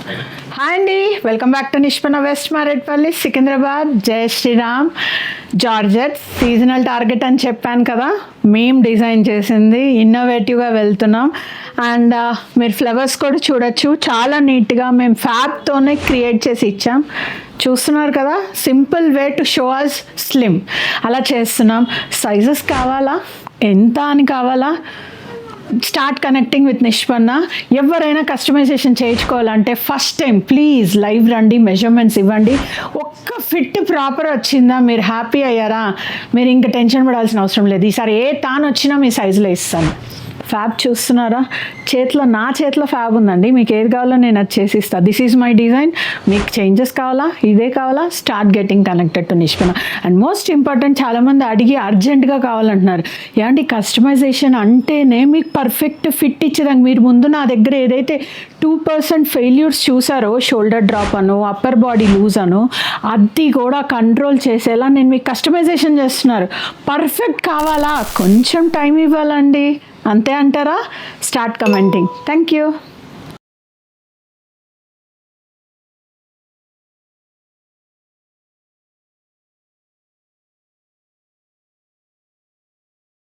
Hi అండి, welcome back to Nishpanna west Marredpally Secunderabad. జై Sriram. Georgette seasonal target అని చెప్పాను కదా, మేము డిజైన్ చేసింది. ఇన్నోవేటివ్గా వెళ్తున్నాం. అండ్ మీరు ఫ్లవర్స్ కూడా చూడొచ్చు, చాలా నీట్గా మేము ఫ్యాబ్తోనే క్రియేట్ చేసి ఇచ్చాం. చూస్తున్నారు కదా, simple way to show us slim. అలా చేస్తున్నాం. సైజెస్ కావాలా, ఎంత అని కావాలా, స్టార్ట్ కనెక్టింగ్ విత్ నిష్పన్న. ఎవరైనా కస్టమైజేషన్ చేయించుకోవాలంటే ఫస్ట్ టైం ప్లీజ్ లైవ్ రండి, మెజర్మెంట్స్ ఇవ్వండి. ఒక్క ఫిట్ ప్రాపర్ వచ్చిందా, మీరు హ్యాపీ అయ్యారా, మీరు ఇంకా టెన్షన్ పడాల్సిన అవసరం లేదు. ఈసారి ఏ తాను వచ్చినా మీ సైజులో ఇస్తాను. ఫ్యాబ్ చూస్తున్నారా, నా చేతిలో ఫ్యాబ్ ఉందండి. మీకు ఏది కావాలో నేను అది చేసి ఇస్తాను. This is my design. మీకు చేంజెస్ కావాలా, ఇదే కావాలా, start getting connected to Nishpanna. And most important, చాలామంది అడిగి అర్జెంటుగా కావాలంటున్నారు. ఏమంటే కస్టమైజేషన్ అంటేనే మీకు పర్ఫెక్ట్ ఫిట్ ఇచ్చేదానికి, మీరు ముందు నా దగ్గర ఏదైతే 2% ఫెయిల్యూర్స్ చూసారో, షోల్డర్ డ్రాప్ అను, అప్పర్ బాడీ లూజ్ అను, అది కూడా కంట్రోల్ చేసేలా నేను మీకు కస్టమైజేషన్ చేస్తున్నారు. పర్ఫెక్ట్ కావాలా, కొంచెం టైం ఇవ్వాలండి, అంతే అంటారా? Start commenting. Thank you.